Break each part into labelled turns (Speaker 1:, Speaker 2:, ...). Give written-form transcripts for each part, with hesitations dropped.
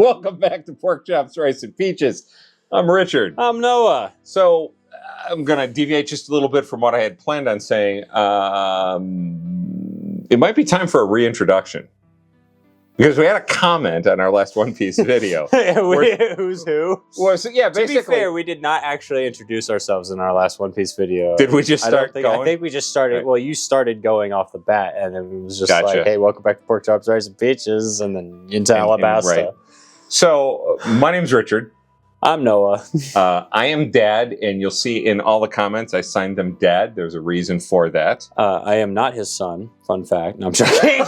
Speaker 1: Welcome back to Pork Chops, Rice, and Peaches. I'm Richard.
Speaker 2: I'm Noah.
Speaker 1: So I'm going to deviate just a little bit from what I had planned on saying. It might be time for a reintroduction. Because we had a comment on our last One Piece video.
Speaker 2: Who's who?
Speaker 1: Well, so, yeah, basically.
Speaker 2: To be fair, we did not actually introduce ourselves in our last One Piece video.
Speaker 1: Did we just start going?
Speaker 2: I think we just started. Right. Well, you started going off the bat, and then it was just
Speaker 1: Gotcha.
Speaker 2: like, hey, welcome back to Pork Chops, Rice, and Peaches, and then into Alabasta.
Speaker 1: Right. So, my name's Richard.
Speaker 2: I'm Noah.
Speaker 1: I am Dad, and you'll see in all the comments I signed them Dad. There's a reason for that.
Speaker 2: I am not his son. Fun fact. No, I'm joking.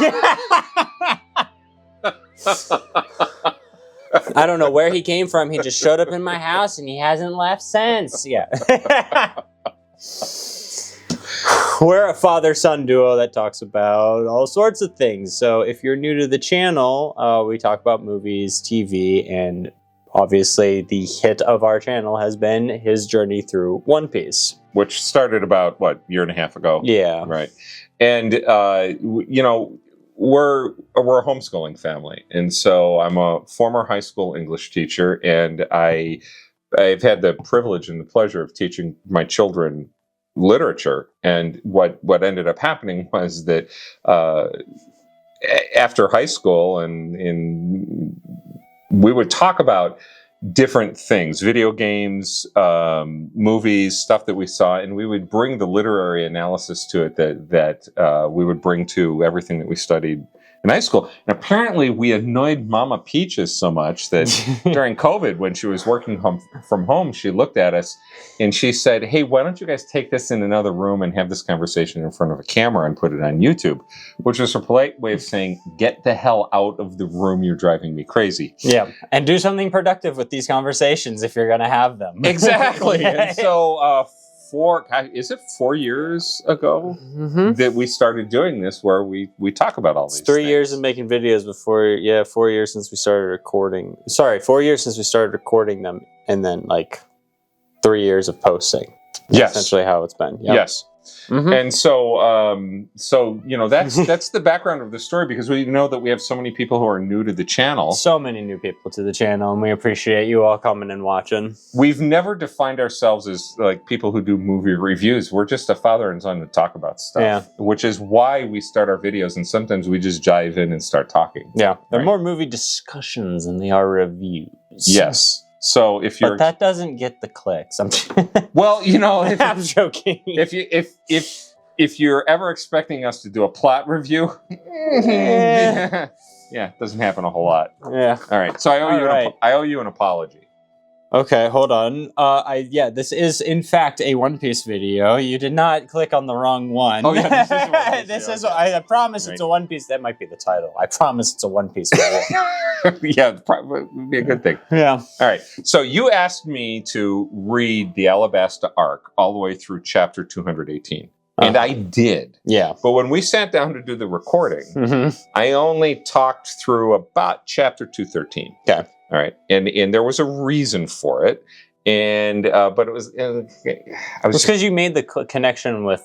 Speaker 2: I don't know where he came from. He just showed up in my house and he hasn't left since. Yeah. We're a father-son duo that talks about all sorts of things. So if you're new to the channel, we talk about movies, TV, and obviously the hit of our channel has been his journey through One Piece.
Speaker 1: Which started about, what, a year and a half ago?
Speaker 2: Yeah.
Speaker 1: Right. And, you know, we're a homeschooling family, and so I'm a former high school English teacher, and I've had the privilege and the pleasure of teaching my children literature. And what ended up happening was that after high school, and we would talk about different things, video games, movies, stuff that we saw, and we would bring the literary analysis to it that we would bring to everything that we studied in high school. And apparently we annoyed Mama Peaches so much that during COVID, when she was working from home, she looked at us and she said, hey, why don't you guys take this in another room and have this conversation in front of a camera and put it on YouTube? Which was her polite way of saying, get the hell out of the room, you're driving me crazy.
Speaker 2: Yeah, and do something productive with these conversations if you're going to have them.
Speaker 1: Exactly. And so, 4 years ago that we started doing this, where we talk about all these
Speaker 2: things. 3
Speaker 1: things.
Speaker 2: years of making videos before, 4 years since we started recording. Sorry, 4 years since we started recording them, and then like 3 years of posting.
Speaker 1: Yes.
Speaker 2: Essentially how it's been. Yep.
Speaker 1: Yes. And so, you know, that's the background of the story, because we know that we have so many people who are new to the channel.
Speaker 2: So many new people to the channel, and we appreciate you all coming and watching.
Speaker 1: We've never defined ourselves as like people who do movie reviews. We're just a father and son to talk about stuff, which is why we start our videos, and sometimes we just jive in and start talking.
Speaker 2: Yeah, they're more movie discussions than they are reviews.
Speaker 1: Yes. So if you're,
Speaker 2: but that doesn't get the clicks.
Speaker 1: Well, you know,
Speaker 2: I'm joking.
Speaker 1: If you're ever expecting us to do a plot review, yeah, it doesn't happen a whole lot.
Speaker 2: Yeah.
Speaker 1: All right. So I owe you an apology.
Speaker 2: Okay, hold on. This is in fact a One Piece video. You did not click on the wrong one.
Speaker 1: Oh yeah, this is a One Piece
Speaker 2: this is. I promise it's a One Piece. That might be the title. I promise it's a One Piece video.
Speaker 1: Yeah, it probably would be a good thing.
Speaker 2: Yeah.
Speaker 1: All right. So you asked me to read the Alabasta arc all the way through chapter 218. And I did.
Speaker 2: Yeah.
Speaker 1: But when we sat down to do the recording, I only talked through about chapter 213.
Speaker 2: Okay.
Speaker 1: All right. And there was a reason for it. And, but it was,
Speaker 2: because you made the connection with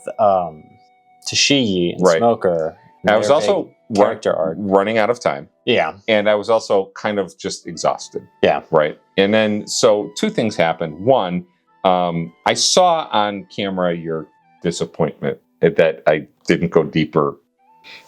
Speaker 2: Tashigi and Smoker.
Speaker 1: I was also
Speaker 2: character arc.
Speaker 1: Running out of time.
Speaker 2: Yeah.
Speaker 1: And I was also kind of just exhausted.
Speaker 2: Yeah.
Speaker 1: Right. And then, so two things happened. One, I saw on camera your disappointment that I didn't go deeper.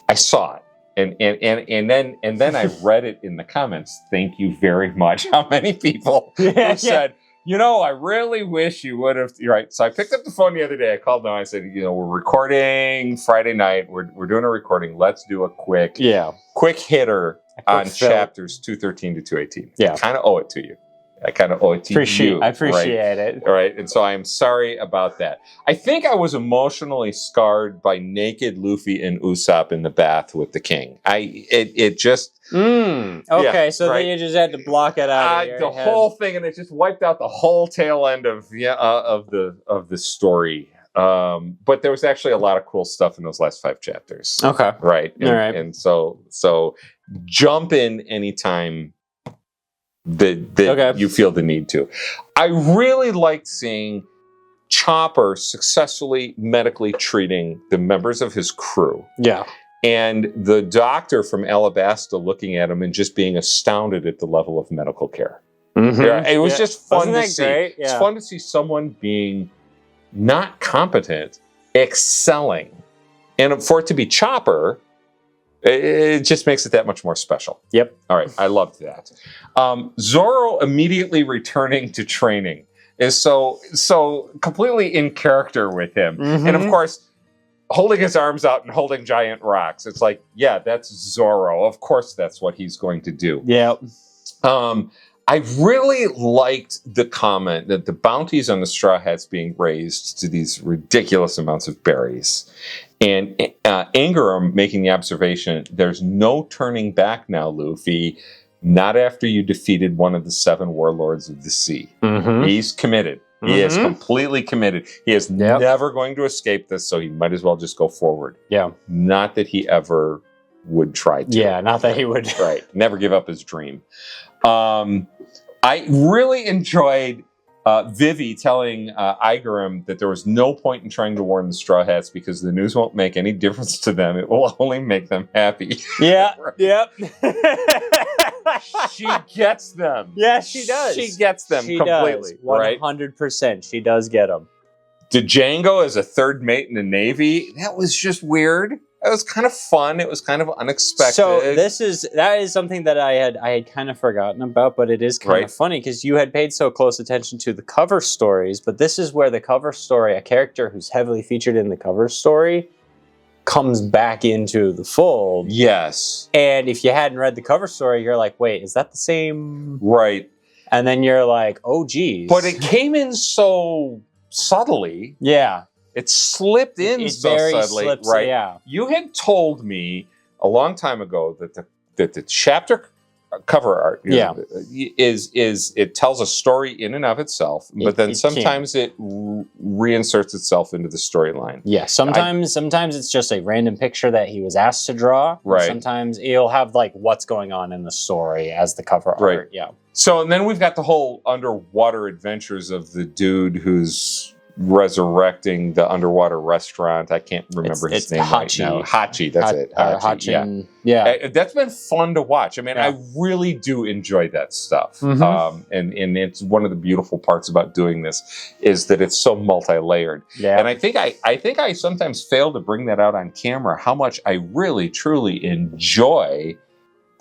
Speaker 1: I saw it. And then I read it in the comments. Thank you very much. How many people said, you know, I really wish you would have. Right. So I picked up the phone the other day. I called them. I said, you know, we're recording Friday night. We're doing a recording. Let's do a quick hitter on chapters 213 to 218.
Speaker 2: Yeah.
Speaker 1: I kind of owe it to you. I kind of owe it to you.
Speaker 2: I appreciate it.
Speaker 1: All right. And so I'm sorry about that. I think I was emotionally scarred by naked Luffy and Usopp in the bath with the king. It just...
Speaker 2: Okay, so then you just had to block it out of your head.
Speaker 1: Whole thing, and it just wiped out the whole tail end of the story. But there was actually a lot of cool stuff in those last 5 chapters.
Speaker 2: Okay.
Speaker 1: Right. And,
Speaker 2: all right.
Speaker 1: And so jump in anytime that you feel the need to. I really liked seeing Chopper successfully medically treating the members of his crew.
Speaker 2: Yeah.
Speaker 1: and the doctor from Alabasta looking at him and just being astounded at the level of medical care.
Speaker 2: Mm-hmm.
Speaker 1: Yeah, it was just fun
Speaker 2: Wasn't
Speaker 1: to
Speaker 2: that
Speaker 1: see.
Speaker 2: great?
Speaker 1: It's
Speaker 2: Yeah.
Speaker 1: fun to see someone being not competent, excelling. And for it to be Chopper, it just makes it that much more special.
Speaker 2: Yep.
Speaker 1: All right, I loved that. Zorro immediately returning to training is so completely in character with him.
Speaker 2: Mm-hmm.
Speaker 1: And of course, holding his arms out and holding giant rocks. It's like, yeah, that's Zorro. Of course, that's what he's going to do.
Speaker 2: Yep.
Speaker 1: I really liked the comment that the bounties on the Straw Hats being raised to these ridiculous amounts of berries. And Ingram making the observation, there's no turning back now, Luffy, not after you defeated one of the 7 warlords of the sea.
Speaker 2: Mm-hmm.
Speaker 1: He's committed. He is completely committed. He is never going to escape this, so he might as well just go forward.
Speaker 2: Yeah.
Speaker 1: Not that he ever would try to.
Speaker 2: Yeah, not that he would.
Speaker 1: Right. Never give up his dream. I really enjoyed Vivi telling Igaram that there was no point in trying to warn the Straw Hats because the news won't make any difference to them. It will only make them happy.
Speaker 2: Yeah. Yep.
Speaker 1: She gets them.
Speaker 2: Yeah, she does.
Speaker 1: She gets them completely.
Speaker 2: 100%. She does get them.
Speaker 1: Django as a third mate in the Navy, that was just weird. It was kind of fun. It was kind of unexpected.
Speaker 2: So that is something that I had kind of forgotten about, but it is kind of funny because you had paid so close attention to the cover stories, but this is where the cover story, a character who's heavily featured in the cover story, comes back into the fold.
Speaker 1: Yes.
Speaker 2: And if you hadn't read the cover story, you're like, wait, is that the same?
Speaker 1: Right.
Speaker 2: And then you're like, oh, geez.
Speaker 1: But it came in so subtly.
Speaker 2: Yeah.
Speaker 1: It slipped in so subtly.
Speaker 2: Slips,
Speaker 1: right.
Speaker 2: Yeah.
Speaker 1: You had told me a long time ago that the chapter cover art is it tells a story in and of itself, but then sometimes it reinserts itself into the storyline.
Speaker 2: Yeah, sometimes it's just a random picture that he was asked to draw.
Speaker 1: Right.
Speaker 2: Sometimes he'll have like what's going on in the story as the cover art.
Speaker 1: Right.
Speaker 2: Yeah.
Speaker 1: So and then we've got the whole underwater adventures of the dude who's resurrecting the underwater restaurant. I can't remember his name
Speaker 2: Hachi.
Speaker 1: right now. Hachi, that's it. Hachi,
Speaker 2: yeah.
Speaker 1: That's been fun to watch. I mean, I really do enjoy that stuff.
Speaker 2: Mm-hmm.
Speaker 1: And it's one of the beautiful parts about doing this is that it's so multi-layered.
Speaker 2: Yeah.
Speaker 1: And I think I sometimes fail to bring that out on camera, how much I really, truly enjoy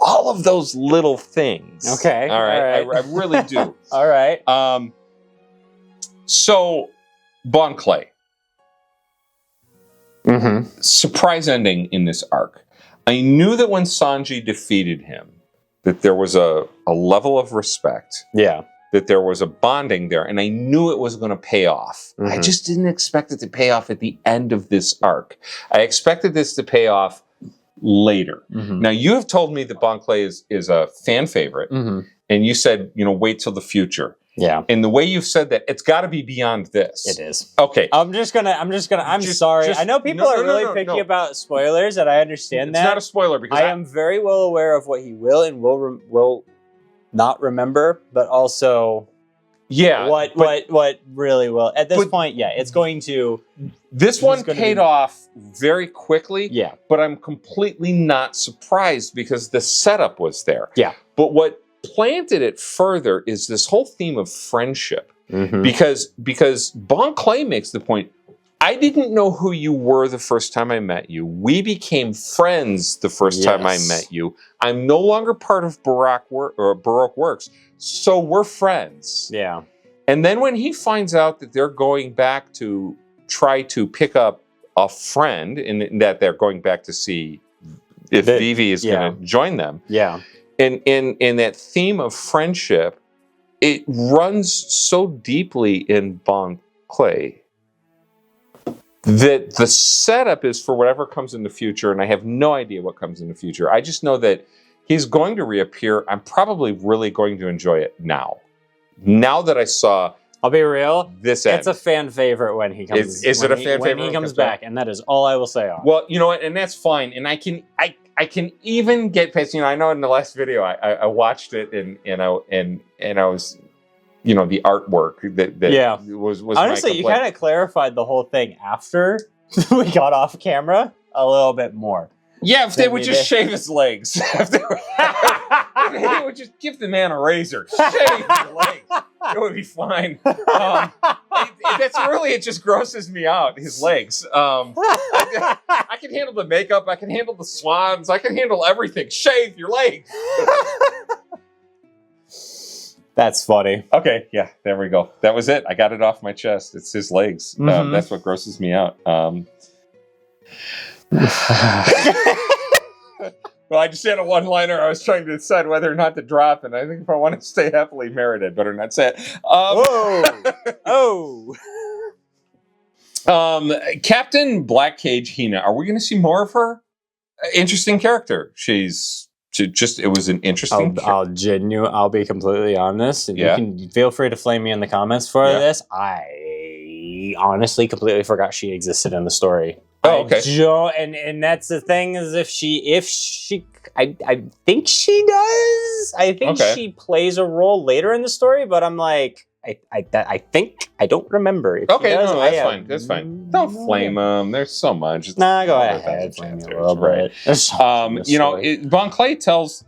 Speaker 1: all of those little things.
Speaker 2: Okay.
Speaker 1: All right. I really do.
Speaker 2: All right.
Speaker 1: So Bon Clay.
Speaker 2: Mm-hmm.
Speaker 1: Surprise ending in this arc. I knew that when Sanji defeated him, that there was a level of respect.
Speaker 2: Yeah.
Speaker 1: That there was a bonding there, and I knew it was going to pay off.
Speaker 2: Mm-hmm.
Speaker 1: I just didn't expect it to pay off at the end of this arc. I expected this to pay off later.
Speaker 2: Mm-hmm.
Speaker 1: Now, you have told me that Bon Clay is a fan favorite, and you said, wait till the future.
Speaker 2: Yeah.
Speaker 1: And the way you've said that, it's got to be beyond this.
Speaker 2: It is.
Speaker 1: Okay.
Speaker 2: I'm sorry. I know people are really picky about spoilers, and I understand that.
Speaker 1: It's not a spoiler because
Speaker 2: I am very well aware of what he will and will not remember, but also what really will. At this point, it's going to.
Speaker 1: This one paid off very quickly.
Speaker 2: Yeah.
Speaker 1: But I'm completely not surprised because the setup was there.
Speaker 2: Yeah.
Speaker 1: But what planted it further is this whole theme of friendship.
Speaker 2: Mm-hmm.
Speaker 1: Because Bon Clay makes the point, I didn't know who you were the first time I met you. We became friends the first time I met you. I'm no longer part of Baroque Works, so we're friends.
Speaker 2: Yeah.
Speaker 1: And then when he finds out that they're going back to try to pick up a friend, and that they're going back to see if Vivi is going to join them.
Speaker 2: Yeah.
Speaker 1: And in that theme of friendship, it runs so deeply in Bon Clay that the setup is for whatever comes in the future, and I have no idea what comes in the future. I just know that he's going to reappear. I'm probably really going to enjoy it now. Now that I saw...
Speaker 2: I'll be real.
Speaker 1: This end.
Speaker 2: It's a fan favorite when he comes.
Speaker 1: Is it a fan favorite
Speaker 2: when he comes back? And that is all I will say on.
Speaker 1: Well, you know what, and that's fine. And I can even get past. I know in the last video I watched it and I was, the artwork that was
Speaker 2: honestly, you kind of clarified the whole thing after we got off camera a little bit more.
Speaker 1: Yeah, if they would just shave his legs. If they would just give the man a razor. Shave his legs. It would be fine. It just grosses me out, his legs. I can handle the makeup. I can handle the swans. I can handle everything. Shave your legs.
Speaker 2: That's funny.
Speaker 1: Okay, yeah, there we go. That was it. I got it off my chest. It's his legs. That's what grosses me out. Well, I just had a one-liner. I was trying to decide whether or not to drop, and I think if I want to stay happily married, I'd better not say it. Captain Black Cage Hina. Are we going to see more of her? Interesting character. It was an interesting.
Speaker 2: I'll be completely honest, and you can feel free to flame me in the comments for this. I honestly completely forgot she existed in the story.
Speaker 1: Oh, okay.
Speaker 2: And that's the thing is if she I think she does. I think she plays a role later in the story, but I'm like I think I don't remember. If
Speaker 1: okay, no, that's fine. That's fine. Don't flame them. There's so much.
Speaker 2: Nah, go ahead. Flame me a little bit.
Speaker 1: Von Clay tells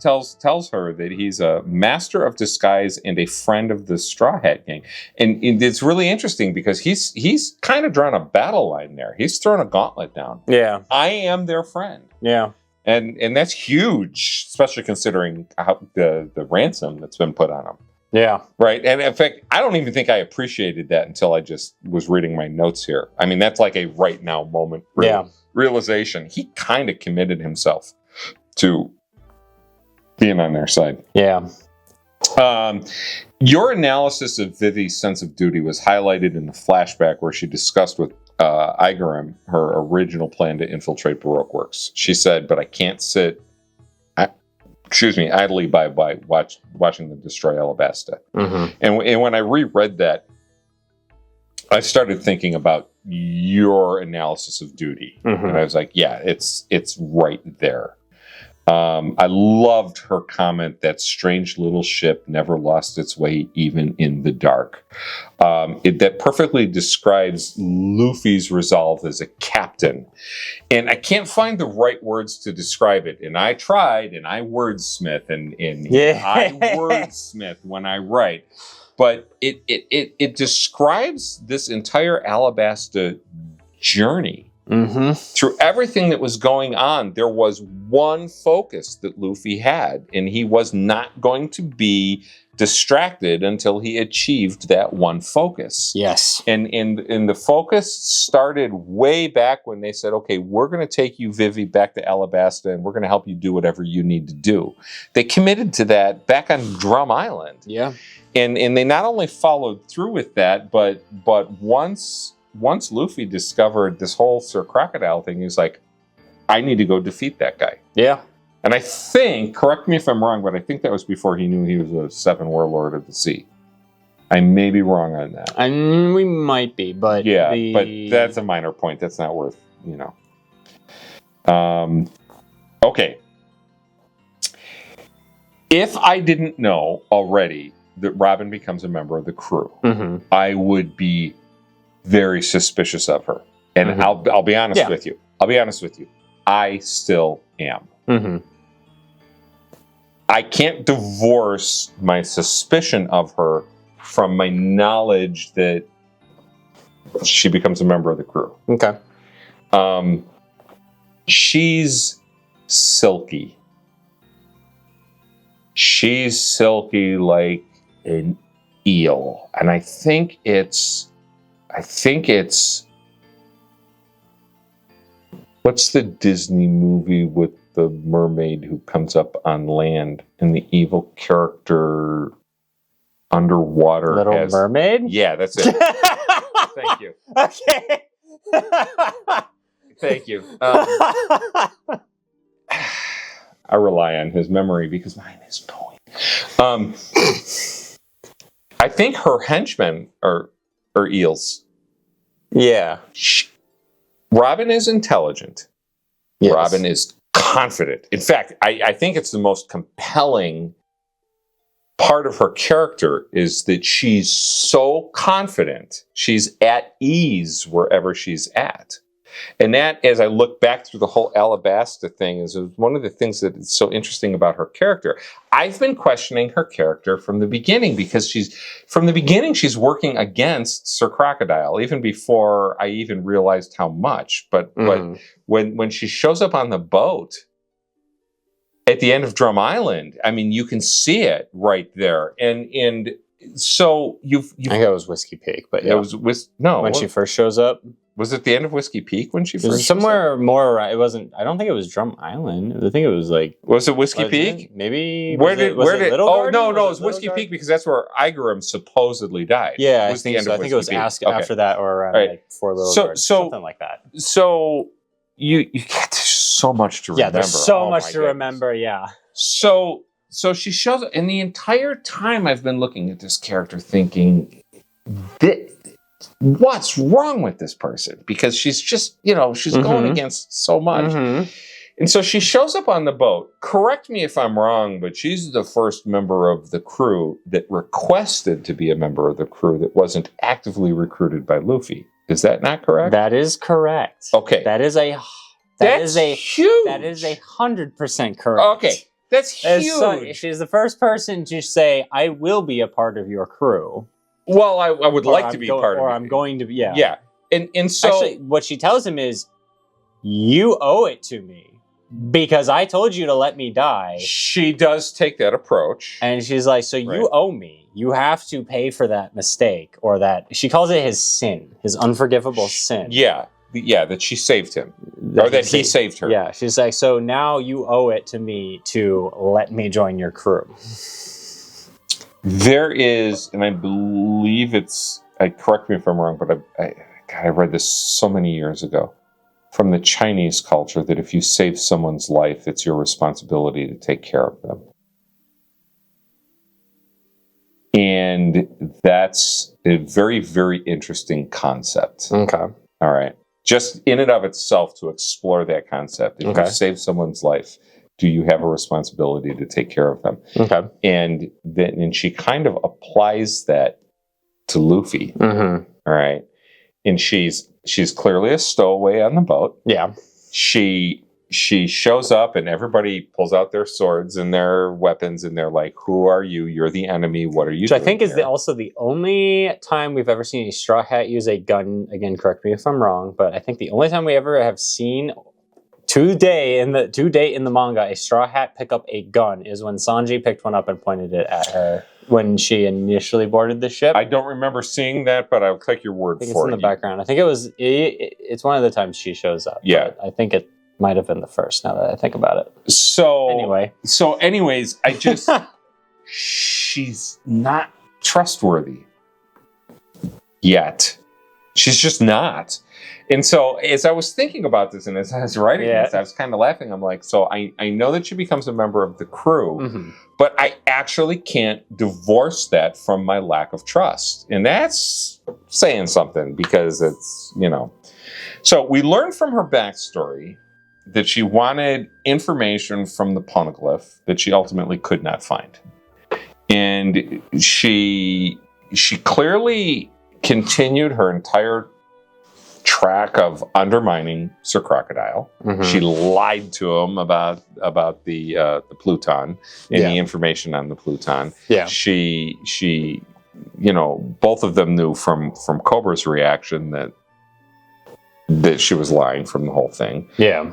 Speaker 1: her that he's a master of disguise and a friend of the Straw Hat Gang, and it's really interesting because he's kind of drawn a battle line there. He's thrown a gauntlet down.
Speaker 2: Yeah,
Speaker 1: I am their friend.
Speaker 2: Yeah, and
Speaker 1: that's huge, especially considering how the ransom that's been put on him.
Speaker 2: Yeah.
Speaker 1: Right. And in fact, I don't even think I appreciated that until I just was reading my notes here. I mean, that's like a right now moment realization. He kind of committed himself to being on their side.
Speaker 2: Yeah.
Speaker 1: Your analysis of Vivi's sense of duty was highlighted in the flashback where she discussed with Igaram her original plan to infiltrate Baroque Works. She said, but I can't sit idly by watching them destroy Alabasta.
Speaker 2: Mm-hmm.
Speaker 1: And when I reread that, I started thinking about your analysis of duty.
Speaker 2: Mm-hmm.
Speaker 1: And I was like, yeah, it's right there. I loved her comment that strange little ship never lost its way even in the dark. That perfectly describes Luffy's resolve as a captain. And I can't find the right words to describe it. And I tried, and I wordsmith, I wordsmith when I write. But it describes this entire Alabasta journey.
Speaker 2: Mm-hmm.
Speaker 1: Through everything that was going on, there was one focus that Luffy had, and he was not going to be distracted until he achieved that one focus.
Speaker 2: Yes.
Speaker 1: And the focus started way back when they said, okay, we're going to take you, Vivi, back to Alabasta, and we're going to help you do whatever you need to do. They committed to that back on Drum Island.
Speaker 2: Yeah.
Speaker 1: And they not only followed through with that, but once Luffy discovered this whole Sir Crocodile thing, he's like, I need to go defeat that guy.
Speaker 2: Yeah.
Speaker 1: And I think, correct me if I'm wrong, but I think that was before he knew he was a Seven Warlord of the Sea. I may be wrong on that.
Speaker 2: And we might be, but
Speaker 1: but that's a minor point. That's not worth, Okay. If I didn't know already that Robin becomes a member of the crew,
Speaker 2: mm-hmm.
Speaker 1: I would be very suspicious of her. And
Speaker 2: mm-hmm.
Speaker 1: I'll be honest with you. I still am.
Speaker 2: Mm-hmm.
Speaker 1: I can't divorce my suspicion of her from my knowledge that she becomes a member of the crew.
Speaker 2: Okay.
Speaker 1: She's silky. She's silky like an eel. And I think it's what's the Disney movie with the mermaid who comes up on land and the evil character underwater?
Speaker 2: Little Mermaid?
Speaker 1: Yeah, that's it. Thank you.
Speaker 2: Okay.
Speaker 1: Thank you. I rely on his memory because mine is going. I think her henchmen are eels.
Speaker 2: Yeah.
Speaker 1: Robin is intelligent.
Speaker 2: Yes.
Speaker 1: Robin is confident. In fact, I think it's the most compelling part of her character is that she's so confident. She's at ease wherever she's at. And that, as I look back through the whole Alabasta thing, is one of the things that is so interesting about her character. I've been questioning her character from the beginning because she's working against Sir Crocodile, even before I even realized how much. But when she shows up on the boat at the end of Drum Island, I mean, you can see it right there. And so I
Speaker 2: think it was Whiskey Peak, but yeah.
Speaker 1: It was no.
Speaker 2: When she first shows up.
Speaker 1: Was it the end of Whiskey Peak when she first?
Speaker 2: It was somewhere more around. It wasn't. I don't think it was Drum Island. I think it was like.
Speaker 1: Was it Whiskey Peak?
Speaker 2: Maybe.
Speaker 1: Where did?
Speaker 2: Little
Speaker 1: oh
Speaker 2: Garden?
Speaker 1: no, it was
Speaker 2: Little
Speaker 1: Whiskey
Speaker 2: Garden?
Speaker 1: Peak because that's where Igaram supposedly died.
Speaker 2: Yeah,
Speaker 1: it was the end of
Speaker 2: I think it was
Speaker 1: Whiskey Peak.
Speaker 2: after that or around like before Little Garden, something like that.
Speaker 1: So you get so much to remember.
Speaker 2: Yeah, there's so much to remember. Yeah.
Speaker 1: So she shows up, and the entire time I've been looking at this character, thinking, what's wrong with this person? Because she's just, she's going against so much. And so she shows up on the boat. Correct me if I'm wrong, but she's the first member of the crew that requested to be a member of the crew that wasn't actively recruited by Luffy. Is that not correct?
Speaker 2: That is correct.
Speaker 1: Okay.
Speaker 2: That is huge. That is 100% correct.
Speaker 1: Okay. That's huge.
Speaker 2: She's the first person to say, "I will be a part of your crew."
Speaker 1: Well, I would like to be part of it.
Speaker 2: Or I'm going to be, yeah.
Speaker 1: Yeah. And so...
Speaker 2: Actually, what she tells him is, you owe it to me because I told you to let me die.
Speaker 1: She does take that approach.
Speaker 2: And she's like, so you owe me. You have to pay for that mistake or that... She calls it his sin, his unforgivable sin.
Speaker 1: Yeah. Yeah, that she saved him. Or that he saved her.
Speaker 2: Yeah, she's like, so now you owe it to me to let me join your crew.
Speaker 1: There is, and I believe correct me if I'm wrong, but I read this so many years ago, from the Chinese culture, that if you save someone's life, it's your responsibility to take care of them. And that's a very, very interesting concept.
Speaker 2: Okay.
Speaker 1: All right. Just in and of itself, to explore that concept. If you save someone's life, do you have a responsibility to take care of them?
Speaker 2: Okay.
Speaker 1: And she kind of applies that to Luffy. All right. And she's clearly a stowaway on the boat.
Speaker 2: Yeah.
Speaker 1: She shows up and everybody pulls out their swords and their weapons and they're like, "Who are you? You're the enemy. What are you doing?"
Speaker 2: Which I think is also the only time we've ever seen a Straw Hat use a gun. Again, correct me if I'm wrong, but I think the only time we ever have seen to date in the manga a Straw Hat pick up a gun is when Sanji picked one up and pointed it at her when she initially boarded the ship.
Speaker 1: I don't remember seeing that, but I'll take your word for it.
Speaker 2: It's in the background. I think it's one of the times she shows up.
Speaker 1: Yeah.
Speaker 2: I think it might have been the first now that I think about it.
Speaker 1: So anyways, I just she's not trustworthy yet. She's just not. And so as I was thinking about this and as I was writing this, I was kind of laughing. I'm like, so I know that she becomes a member of the crew, but I actually can't divorce that from my lack of trust. And that's saying something because it's, So we learned from her backstory that she wanted information from the poneglyph that she ultimately could not find. And she clearly continued her entire track of undermining Sir Crocodile. She lied to him about the Pluton and the information on the Pluton.
Speaker 2: Yeah.
Speaker 1: She both of them knew from Cobra's reaction that she was lying from the whole thing.
Speaker 2: Yeah.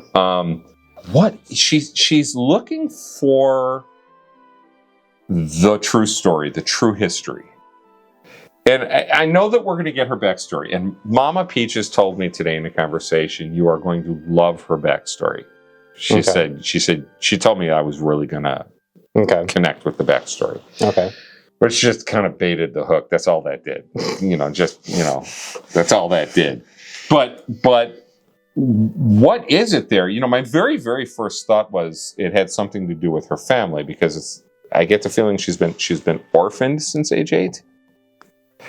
Speaker 1: What she's looking for the true story, the true history. And I know that we're going to get her backstory. And Mama Peaches told me today in a conversation, you are going to love her backstory. She told me I was really going to connect with the backstory.
Speaker 2: Okay.
Speaker 1: Which just kind of baited the hook. That's all that did. That's all that did. But what is it there? My very, very first thought was it had something to do with her family because I get the feeling she's been orphaned since age 8.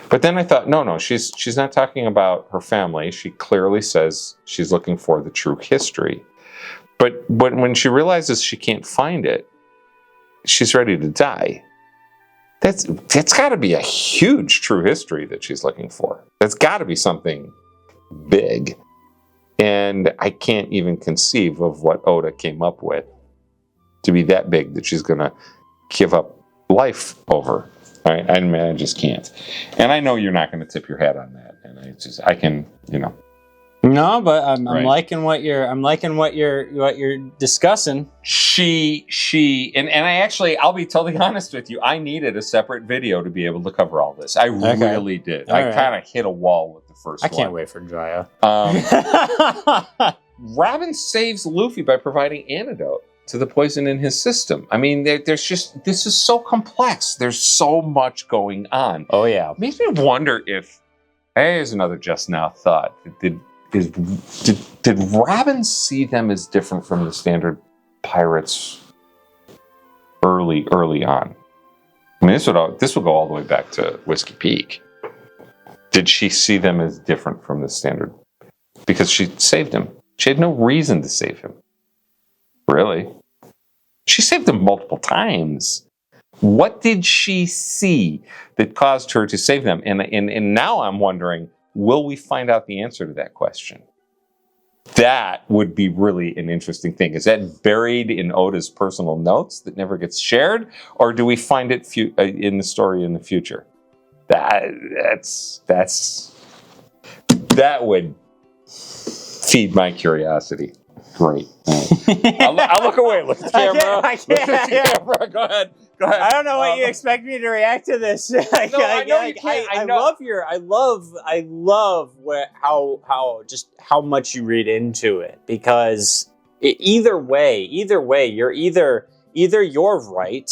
Speaker 1: But then I thought, no, she's not talking about her family. She clearly says she's looking for the true history. But when she realizes she can't find it, she's ready to die. That's got to be a huge true history that she's looking for. That's got to be something big. And I can't even conceive of what Oda came up with to be that big that she's going to give up life over. I mean, I just can't. And I know you're not going to tip your hat on that. And I can,
Speaker 2: No, but I'm
Speaker 1: Right.
Speaker 2: liking what you're discussing.
Speaker 1: And I actually, I'll be totally honest with you. I needed a separate video to be able to cover all this. I really did.
Speaker 2: All
Speaker 1: I
Speaker 2: right.
Speaker 1: kind of hit a wall with the first one.
Speaker 2: I can't wait for Jaya.
Speaker 1: Robin saves Luffy by providing antidote to the poison in his system. I mean, this is so complex. There's so much going on.
Speaker 2: Oh yeah.
Speaker 1: Makes me wonder if, here's another just now thought. Did Robin see them as different from the standard pirates early on? I mean, this would go all the way back to Whiskey Peak. Did she see them as different from the standard? Because she saved him. She had no reason to save him. Really? She saved him multiple times. What did she see that caused her to save them? And now I'm wondering, will we find out the answer to that question? That would be really an interesting thing. Is that buried in Oda's personal notes that never gets shared? Or do we find it in the story in the future? That would feed my curiosity. Great. I'll look away. Look at the camera.
Speaker 2: I can't.
Speaker 1: Look at the camera. Go ahead.
Speaker 2: I don't know what you expect me to react to this.
Speaker 1: I know you can't.
Speaker 2: I love how much you read into it, because either way, you're either you're right,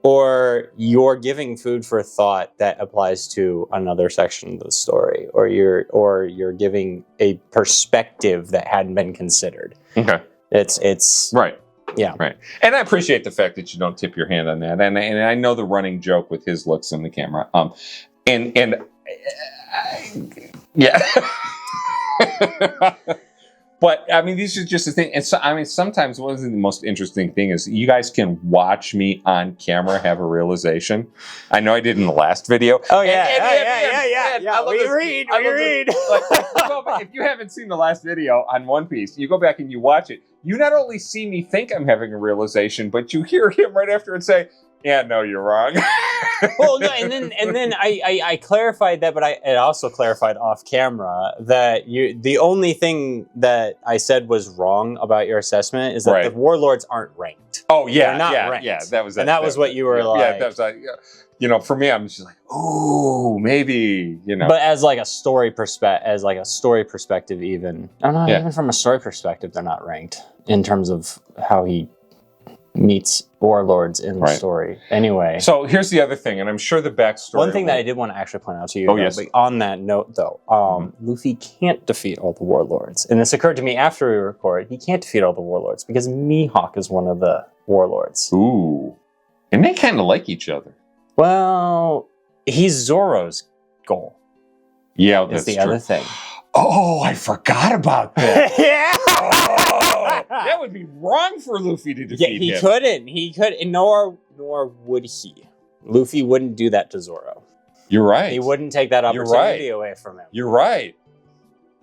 Speaker 2: or you're giving food for thought that applies to another section of the story, or you're giving a perspective that hadn't been considered.
Speaker 1: Okay.
Speaker 2: It's
Speaker 1: right.
Speaker 2: Yeah.
Speaker 1: Right. And I appreciate the fact that you don't tip your hand on that. And I know the running joke with his looks in the camera. Yeah. But I mean, these are just the thing. And so, I mean, sometimes one of the most interesting thing is you guys can watch me on camera have a realization. I know I did in the last video.
Speaker 2: Oh yeah. We read.
Speaker 1: If you haven't seen the last video on One Piece, you go back and you watch it. You not only see me think I'm having a realization, but you hear him right after and say, "Yeah, no, you're wrong."
Speaker 2: Well, no, and then I clarified that, but it also clarified off camera that the only thing that I said was wrong about your assessment is that
Speaker 1: Right.
Speaker 2: the warlords aren't ranked.
Speaker 1: Oh yeah,
Speaker 2: They're not ranked.
Speaker 1: Yeah, that was it.
Speaker 2: And that was what you were like.
Speaker 1: Yeah, that was like, for me, I'm just like, oh, maybe,
Speaker 2: But as like a story perspective, even I don't know,
Speaker 1: Yeah.
Speaker 2: even from a story perspective, they're not ranked in terms of how he meets warlords in the
Speaker 1: Right.
Speaker 2: story. Anyway.
Speaker 1: So here's the other thing, and I'm sure the backstory.
Speaker 2: One thing that I did want to actually point out to you,
Speaker 1: Oh,
Speaker 2: though,
Speaker 1: yes.
Speaker 2: but on that note, though, Luffy can't defeat all the warlords. And this occurred to me after we recorded. He can't defeat all the warlords because Mihawk is one of the warlords.
Speaker 1: Ooh. And they kind of like each other.
Speaker 2: Well, he's Zoro's goal.
Speaker 1: Yeah,
Speaker 2: Is
Speaker 1: that's
Speaker 2: the
Speaker 1: true.
Speaker 2: other thing.
Speaker 1: Oh, I forgot about that.
Speaker 2: Yeah.
Speaker 1: Oh, that would be wrong for Luffy to defeat
Speaker 2: He
Speaker 1: him.
Speaker 2: couldn't. He could, nor would he. Luffy wouldn't do that to Zoro.
Speaker 1: You're right.
Speaker 2: He wouldn't take that
Speaker 1: You're
Speaker 2: opportunity
Speaker 1: right.
Speaker 2: away from him.
Speaker 1: You're right.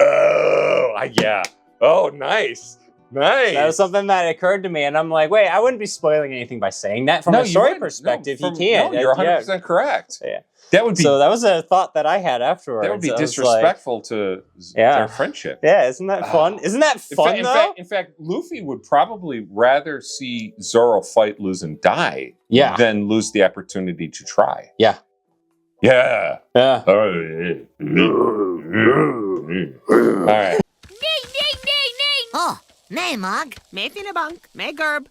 Speaker 1: Oh, yeah. Oh, nice. Nice.
Speaker 2: That was something that occurred to me, and I'm like, wait, I wouldn't be spoiling anything by saying that. From a
Speaker 1: you
Speaker 2: story
Speaker 1: wouldn't.
Speaker 2: perspective,
Speaker 1: No,
Speaker 2: he can't.
Speaker 1: No, you're 100% correct.
Speaker 2: Yeah.
Speaker 1: That would be
Speaker 2: So that was a thought that I had afterwards.
Speaker 1: that would be
Speaker 2: I was
Speaker 1: disrespectful to
Speaker 2: Yeah.
Speaker 1: their friendship.
Speaker 2: Like, yeah, isn't that fun? Isn't that fun, though?
Speaker 1: In fact, Luffy would probably rather see Zoro fight, lose, and die
Speaker 2: Yeah.
Speaker 1: than lose the opportunity to try.
Speaker 2: Yeah.
Speaker 1: Yeah.
Speaker 2: Yeah.
Speaker 1: All right.
Speaker 3: Oh, nee, Mog. Mee Finnebank. Mee Gerb.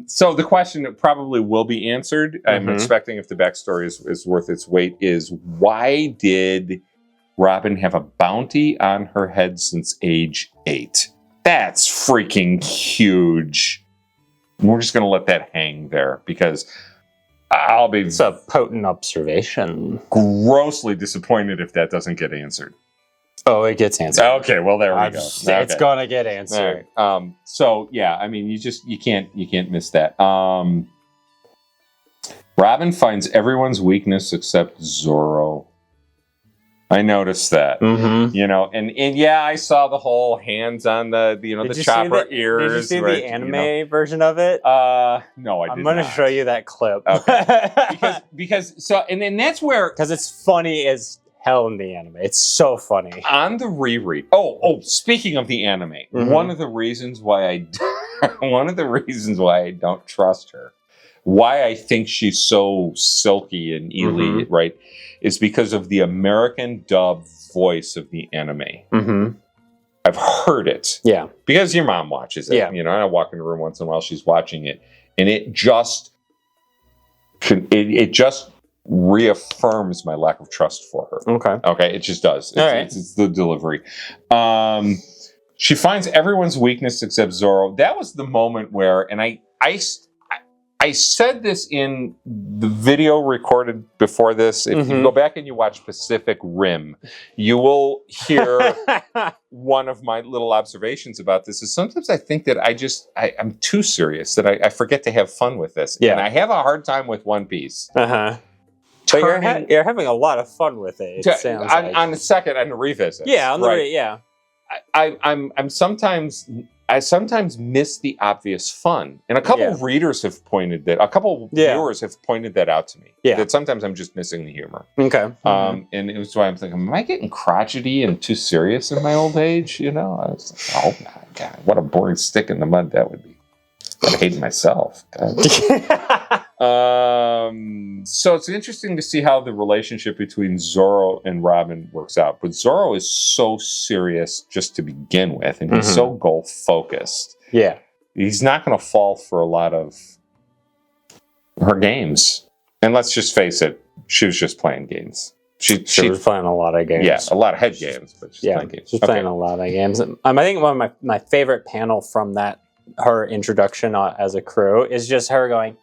Speaker 1: So the question that probably will be answered, I'm
Speaker 2: Mhm.
Speaker 1: expecting if the backstory is worth its weight, is why did Robin have a bounty on her head since age 8? That's freaking huge. We're just going to let that hang there because I'll be
Speaker 2: It's a potent observation.
Speaker 1: grossly disappointed if that doesn't get answered.
Speaker 2: Oh, it gets answered.
Speaker 1: Okay, well there we go.
Speaker 2: It's
Speaker 1: Okay.
Speaker 2: gonna get
Speaker 1: All
Speaker 2: answered.
Speaker 1: right. So yeah, I mean, you can't miss that. Well, Robin finds everyone's weakness except Zorro. I noticed that.
Speaker 2: Mm-hmm.
Speaker 1: You know, and yeah, I saw the whole hands on the chopper ears.
Speaker 2: Did you see
Speaker 1: right,
Speaker 2: the anime version of it?
Speaker 1: No, I did not.
Speaker 2: I'm going to show you that clip.
Speaker 1: Okay. because and then that's where,
Speaker 2: because it's funny as hell in the anime. It's so funny.
Speaker 1: on the reread. Oh, speaking of the anime, one of the reasons why I don't trust her, why I think she's so silky and ely, right, is because of the American dub voice of the anime.
Speaker 2: Mm-hmm.
Speaker 1: I've heard it.
Speaker 2: Yeah.
Speaker 1: Because your mom watches it.
Speaker 2: Yeah.
Speaker 1: You know, and I walk in the room once in a while, she's watching it, and it just reaffirms my lack of trust for her. Okay, it just does. It's the delivery. She finds everyone's weakness except Zorro. That was the moment where, and I said this in the video recorded before this. If you go back and you watch Pacific Rim, you will hear one of my little observations about this is sometimes I think that I'm too serious, that I forget to have fun with this.
Speaker 2: Yeah.
Speaker 1: And I have a hard time with One Piece.
Speaker 2: Uh-huh. But you're having a lot of fun with it. It sounds like.
Speaker 1: On the revisit.
Speaker 2: Yeah, on the yeah.
Speaker 1: I sometimes miss the obvious fun, and a couple of readers have pointed that. A couple viewers have pointed that out to me.
Speaker 2: Yeah, that
Speaker 1: sometimes I'm just missing the humor.
Speaker 2: Okay.
Speaker 1: And it was why I'm thinking, am I getting crotchety and too serious in my old age? You know, I was like, oh my god, what a boring stick in the mud that would be. I'm hating myself. So it's interesting to see how the relationship between Zorro and Robin works out. But Zorro is so serious just to begin with, and he's so goal focused.
Speaker 2: Yeah.
Speaker 1: He's not going to fall for a lot of her games. And let's just face it, she was just playing games. She
Speaker 2: was playing a lot of games.
Speaker 1: Yeah, a lot of head games, but she's playing games.
Speaker 2: She's playing a lot of games. I think one of my favorite panel from her introduction as a crew is just her going,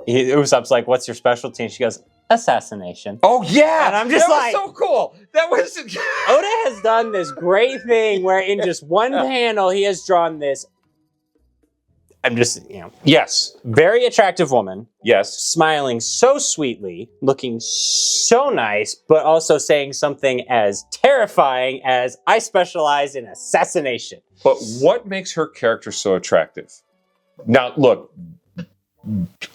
Speaker 2: Usopp's like, what's your specialty? And she goes, assassination.
Speaker 1: Oh, yeah.
Speaker 2: And I'm just
Speaker 1: that was so cool. That was...
Speaker 2: Oda has done this great thing where in just one panel, he has drawn this,
Speaker 1: Yes.
Speaker 2: very attractive woman.
Speaker 1: Yes.
Speaker 2: Smiling so sweetly, looking so nice, but also saying something as terrifying as, I specialize in assassination.
Speaker 1: But what makes her character so attractive? Now, look,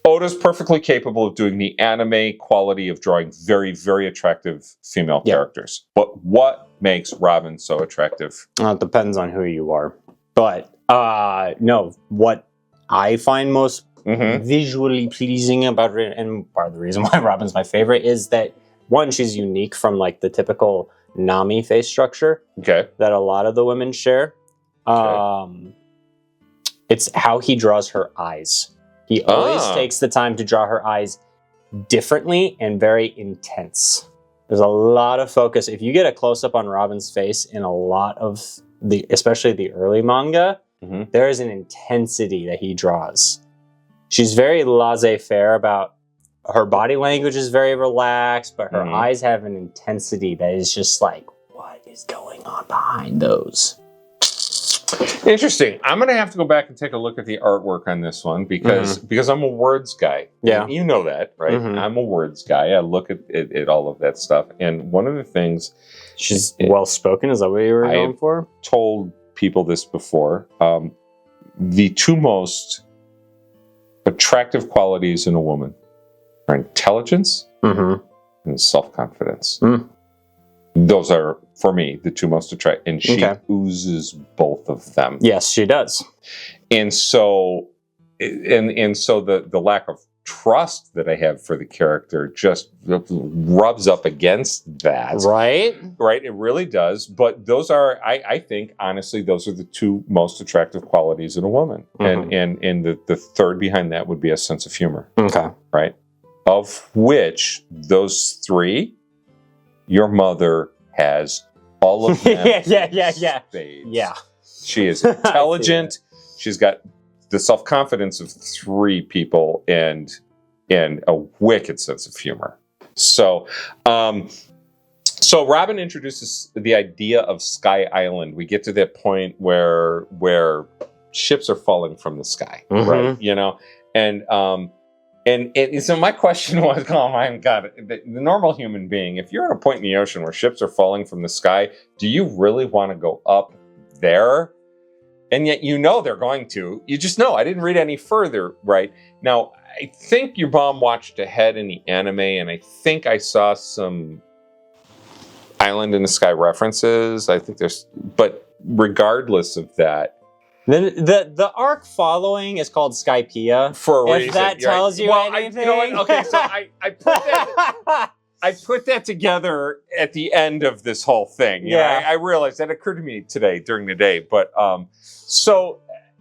Speaker 1: Oda's perfectly capable of doing the anime quality of drawing very, very attractive female characters. But what makes Robin so attractive?
Speaker 2: It depends on who you are. But, no, what I find most visually pleasing about her, and part of the reason why Robin's my favorite, is that, one, she's unique from, like, the typical Nami face structure that a lot of the women share. It's how he draws her eyes. He always takes the time to draw her eyes differently and very intense. There's a lot of focus. If you get a close-up on Robin's face in a lot of especially the early manga, there is an intensity that he draws. She's very laissez-faire about her body language is very relaxed, but her eyes have an intensity that is just like, what is going on behind those?
Speaker 1: Interesting. I'm going to have to go back and take a look at the artwork on this one because I'm a words guy.
Speaker 2: Yeah.
Speaker 1: You know that, right? I'm a words guy. I look at all of that stuff. And one of the things...
Speaker 2: She's well-spoken? Is that what you were going for?
Speaker 1: I've told people this before. The two most attractive qualities in a woman are intelligence and self-confidence. Those are, for me, the two most attractive. And she oozes both of them.
Speaker 2: Yes, she does.
Speaker 1: And so, the lack of trust that I have for the character just rubs up against that.
Speaker 2: Right?
Speaker 1: Right, it really does. But those are, I think, honestly, those are the two most attractive qualities in a woman. And the third behind that would be a sense of humor.
Speaker 2: Okay.
Speaker 1: Right? Of which, those three... Your mother has all of them.
Speaker 2: Yeah.
Speaker 1: She is intelligent. She's got the self-confidence of three people and a wicked sense of humor. So Robin introduces the idea of Sky Island. We get to that point where ships are falling from the sky, right? You know, and And so my question was, oh my God, the normal human being, if you're at a point in the ocean where ships are falling from the sky, do you really want to go up there? And yet you know they're going to. You just know. I didn't read any further, right? Now, I think your mom watched ahead in the anime, and I think I saw some Island in the Sky references. I think but regardless of that,
Speaker 2: Then the arc following is called Skypiea.
Speaker 1: for a
Speaker 2: If
Speaker 1: reason,
Speaker 2: that tells you anything.
Speaker 1: you know what? Okay, so I put that together at the end of this whole thing. You know,
Speaker 2: Yeah.
Speaker 1: I realized that occurred to me today during the day. But so,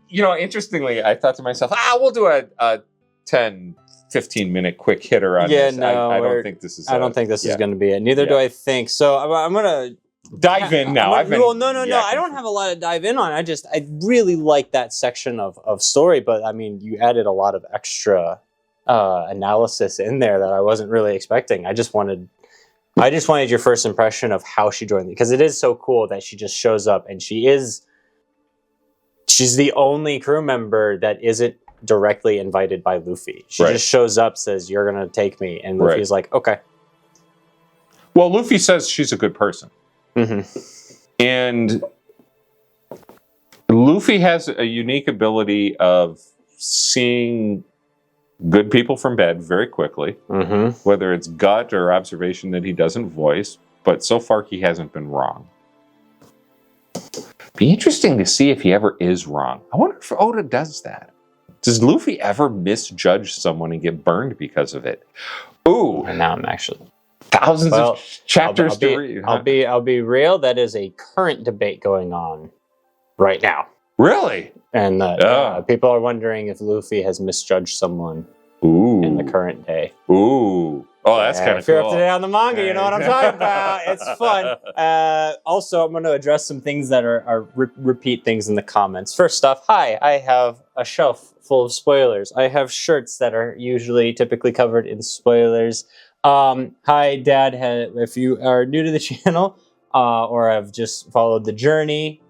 Speaker 1: interestingly, I thought to myself, we'll do a 10, 15-minute quick hitter on
Speaker 2: Yeah,
Speaker 1: this.
Speaker 2: no,
Speaker 1: I don't think this is.
Speaker 2: I don't think this is going to be it. Neither do I think. So I'm going to
Speaker 1: dive in now.
Speaker 2: No.
Speaker 1: yakking.
Speaker 2: I don't have a lot to dive in on. I really like that section of story, but I mean, you added a lot of extra analysis in there that I wasn't really expecting. I just wanted your first impression of how she joined, because it is so cool that she just shows up and she's the only crew member that isn't directly invited by Luffy. She just shows up, says, "You're gonna take me," and Luffy's like, "Okay."
Speaker 1: Well, Luffy says she's a good person.
Speaker 2: Mm-hmm.
Speaker 1: And Luffy has a unique ability of seeing good people from bad very quickly, whether it's gut or observation that he doesn't voice, but so far he hasn't been wrong. Be interesting to see if he ever is wrong. I wonder if Oda does that. Does Luffy ever misjudge someone and get burned because of it? Ooh.
Speaker 2: And now I'm actually...
Speaker 1: Thousands of chapters to read.
Speaker 2: I'll be real. That is a current debate going on right now.
Speaker 1: Really?
Speaker 2: And people are wondering if Luffy has misjudged someone in the current day.
Speaker 1: Ooh. Oh, that's kind of cool.
Speaker 2: If you're up to date on the manga, you know what I'm talking about. It's fun. Also, I'm going to address some things that are repeat things in the comments. First off, hi, I have a shelf full of spoilers. I have shirts that are typically covered in spoilers. Hi, Dad. If you are new to the channel or have just followed the journey,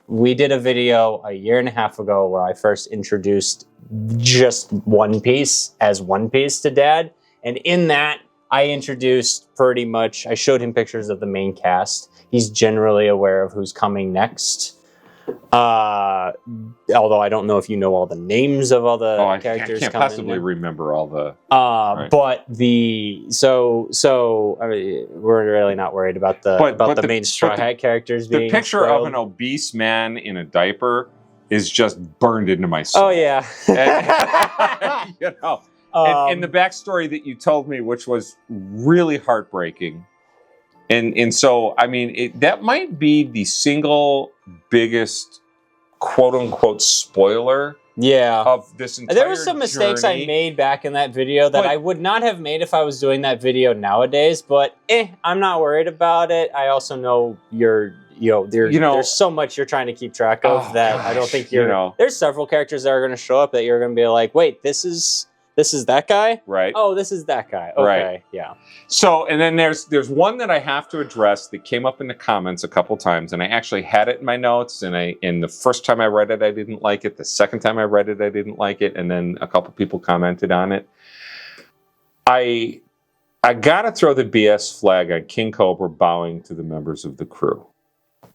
Speaker 2: we did a video a year and a half ago where I first introduced just One Piece as One Piece to Dad. And in that, I showed him pictures of the main cast. He's generally aware of who's coming next. Although I don't know if you know all the names of all the characters.
Speaker 1: I can't
Speaker 2: coming
Speaker 1: possibly remember all the.
Speaker 2: But I mean, we're really not worried about the main Straw Hat characters being.
Speaker 1: The picture
Speaker 2: spoiled.
Speaker 1: of an obese man in a diaper is just burned into my soul.
Speaker 2: Oh yeah.
Speaker 1: And the backstory that you told me, which was really heartbreaking. And so, I mean, that might be the single biggest quote-unquote spoiler of this entire
Speaker 2: There were some mistakes
Speaker 1: journey.
Speaker 2: I made back in that video that I would not have made if I was doing that video nowadays, but I'm not worried about it. I also know there's so much you're trying to keep track of I don't think there's several characters that are going to show up that you're going to be like, wait, this is that guy?
Speaker 1: Right.
Speaker 2: Oh, this is that guy. Okay,
Speaker 1: right.
Speaker 2: Yeah.
Speaker 1: So, and then there's one that I have to address that came up in the comments a couple times, and I actually had it in my notes, and the first time I read it, I didn't like it. The second time I read it, I didn't like it, and then a couple people commented on it. I gotta throw the BS flag on King Cobra bowing to the members of the crew.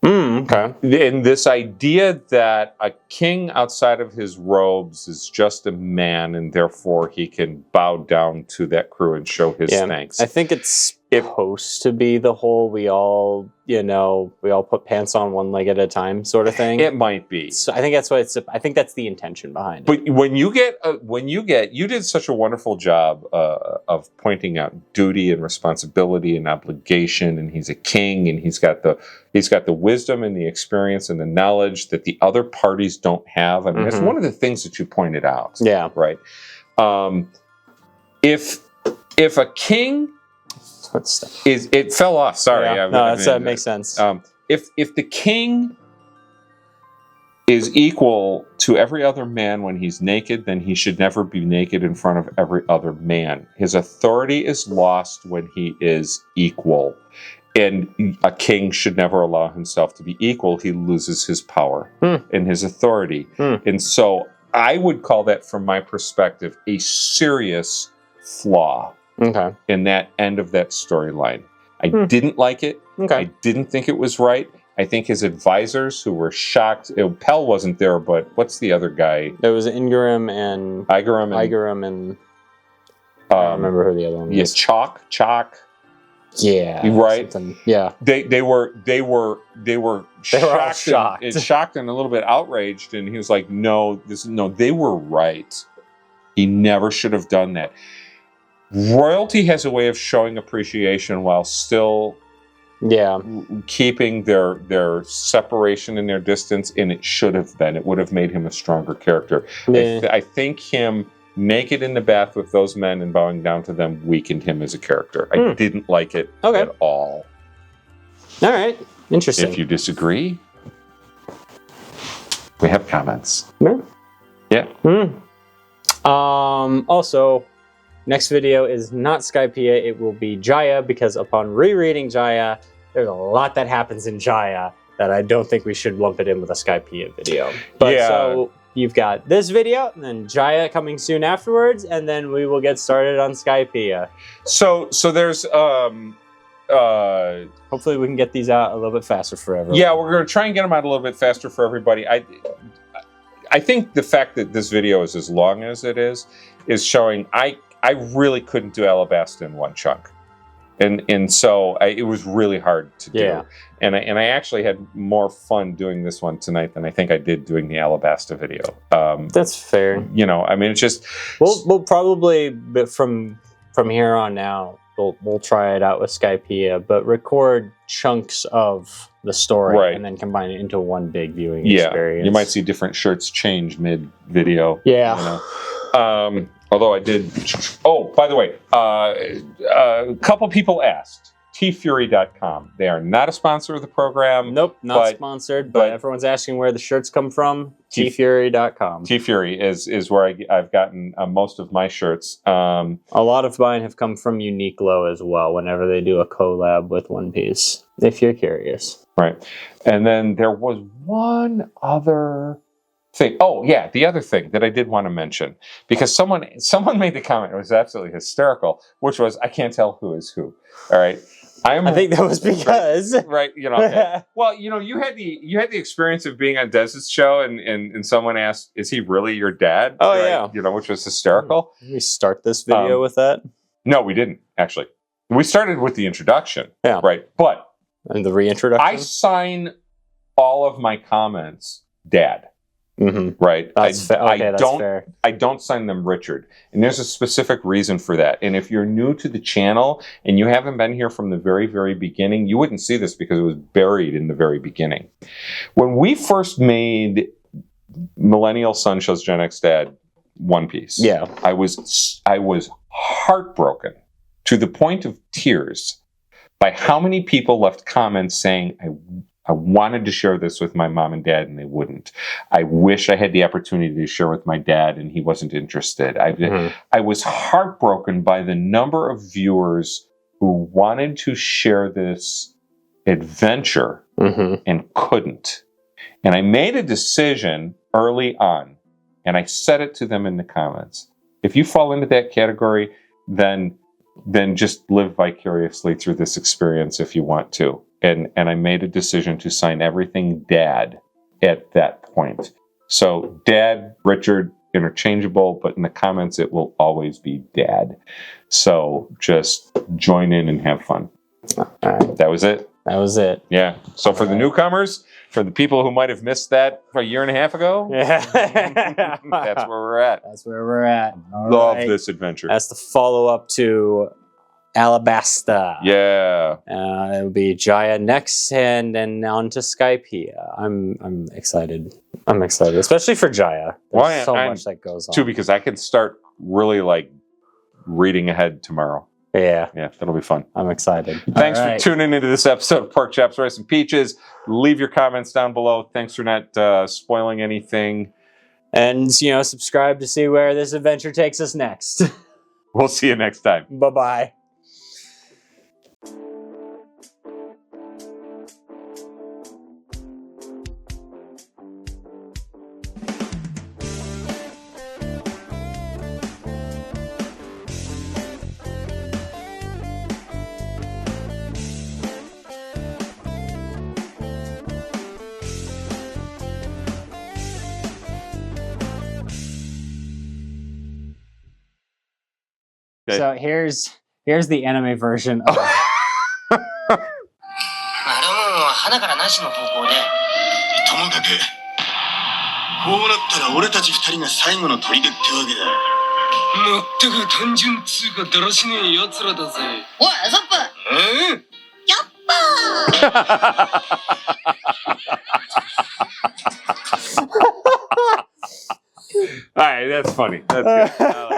Speaker 2: Okay.
Speaker 1: And this idea that a king outside of his robes is just a man, and therefore he can bow down to that crew and show his thanks.
Speaker 2: I think it's supposed to be the whole we all put pants on one leg at a time sort of thing.
Speaker 1: It might be.
Speaker 2: So I think that's I think that's the intention behind it.
Speaker 1: But you did such a wonderful job of pointing out duty and responsibility and obligation, and he's a king, and he's got the wisdom and the experience and the knowledge that the other parties don't have. I mean, that's one of the things that you pointed out.
Speaker 2: Yeah.
Speaker 1: Right. If a king it fell off. Sorry.
Speaker 2: Yeah. That makes sense.
Speaker 1: If the king is equal to every other man when he's naked, then he should never be naked in front of every other man. His authority is lost when he is equal. And a king should never allow himself to be equal. He loses his power and his authority. And so I would call that, from my perspective, a serious flaw
Speaker 2: Okay.
Speaker 1: in that end of that storyline. I didn't like it.
Speaker 2: Okay.
Speaker 1: I didn't think it was right. I think his advisors, who were shocked, Pell wasn't there, but what's the other guy?
Speaker 2: There was Ingram and
Speaker 1: Igaram
Speaker 2: and I don't remember who the other one was.
Speaker 1: Yes, Chalk.
Speaker 2: Yeah.
Speaker 1: Right.
Speaker 2: Something. Yeah.
Speaker 1: They were
Speaker 2: all
Speaker 1: shocked,
Speaker 2: shocked.
Speaker 1: and shocked and a little bit outraged, and he was like, no, they were right. He never should have done that. Royalty has a way of showing appreciation while still keeping their separation and their distance, and it should have been. It would have made him a stronger character.
Speaker 2: Yeah.
Speaker 1: I think him naked in the bath with those men and bowing down to them weakened him as a character. I didn't like it at all.
Speaker 2: All right. Interesting.
Speaker 1: If you disagree, we have comments. Yeah.
Speaker 2: Also, next video is not Skypiea. It will be Jaya, because upon rereading Jaya, there's a lot that happens in Jaya that I don't think we should lump it in with a Skypiea video. But so you've got this video, and then Jaya coming soon afterwards, and then we will get started on Skypiea.
Speaker 1: So there's
Speaker 2: hopefully we can get these out a little bit faster for everyone.
Speaker 1: Yeah, we're going to try and get them out a little bit faster for everybody. I think the fact that this video is as long as it is showing I really couldn't do Alabasta in one chunk. And so it was really hard to do.
Speaker 2: Yeah.
Speaker 1: And I actually had more fun doing this one tonight than I think I did doing the Alabasta video.
Speaker 2: That's fair.
Speaker 1: You know, I mean, it's just...
Speaker 2: We'll probably, from here on out, we'll try it out with Skypiea, but record chunks of the story and then combine it into one big viewing experience.
Speaker 1: You might see different shirts change mid-video.
Speaker 2: Yeah.
Speaker 1: You know? Although I did... Oh, by the way, a couple people asked. tfury.com. They are not a sponsor of the program.
Speaker 2: Nope, not sponsored, but everyone's asking where the shirts come from. tfury.com.
Speaker 1: Tfury is where I've gotten most of my shirts.
Speaker 2: A lot of mine have come from Uniqlo as well, whenever they do a collab with One Piece, if you're curious.
Speaker 1: Right. And then there was one other thing. Oh, yeah, the other thing that I did want to mention, because someone made the comment, it was absolutely hysterical, which was, I can't tell who is who. All right. I think
Speaker 2: that was because
Speaker 1: right, you know. Okay. Well, you know, you had the experience of being on Dez's show, and someone asked, "Is he really your dad?"
Speaker 2: Oh
Speaker 1: right?
Speaker 2: yeah,
Speaker 1: you know, which was hysterical.
Speaker 2: Did we start this video with that?
Speaker 1: No, we didn't actually. We started with the introduction.
Speaker 2: Yeah,
Speaker 1: right. But
Speaker 2: and the reintroduction.
Speaker 1: I sign all of my comments, Dad.
Speaker 2: Mm-hmm.
Speaker 1: Right.
Speaker 2: That's fair.
Speaker 1: I don't sign them Richard. And there's a specific reason for that. And if you're new to the channel and you haven't been here from the very, very beginning, you wouldn't see this because it was buried in the very beginning. When we first made Millennial Son Shows Gen X Dad One Piece, I was heartbroken to the point of tears by how many people left comments saying, I wanted to share this with my mom and dad, and they wouldn't. I wish I had the opportunity to share with my dad, and he wasn't interested. I was heartbroken by the number of viewers who wanted to share this adventure and couldn't. And I made a decision early on, and I said it to them in the comments. If you fall into that category, then just live vicariously through this experience if you want to. And I made a decision to sign everything Dad at that point. So Dad, Richard, interchangeable, but in the comments it will always be Dad. So just join in and have fun.
Speaker 2: All right.
Speaker 1: That was it.
Speaker 2: That was it.
Speaker 1: Yeah. So for the newcomers, for the people who might have missed that a year and a half ago,
Speaker 2: that's
Speaker 1: where we're at.
Speaker 2: That's where we're at.
Speaker 1: Love this adventure.
Speaker 2: That's the follow-up to Alabasta.
Speaker 1: Yeah.
Speaker 2: It'll be Jaya next, and then on to Skypiea. I'm excited. I'm excited, especially for Jaya. There's so much that goes on.
Speaker 1: Too, because I can start really reading ahead tomorrow.
Speaker 2: Yeah.
Speaker 1: Yeah, that'll be fun.
Speaker 2: I'm excited.
Speaker 1: Thanks for tuning into this episode of Pork Chops, Rice, and Peaches. Leave your comments down below. Thanks for not spoiling anything.
Speaker 2: And, subscribe to see where this adventure takes us next.
Speaker 1: We'll see you next time.
Speaker 2: Bye-bye.
Speaker 1: Okay.
Speaker 2: So here's the anime version of
Speaker 4: あれも花からなしの方向でともかくこうなったら俺たち二人が最後の砦ってわけだ。まったく単純つうかだらしねえ奴らだぜ。おいアソップ、やっ
Speaker 1: All right, that's funny. That's good. I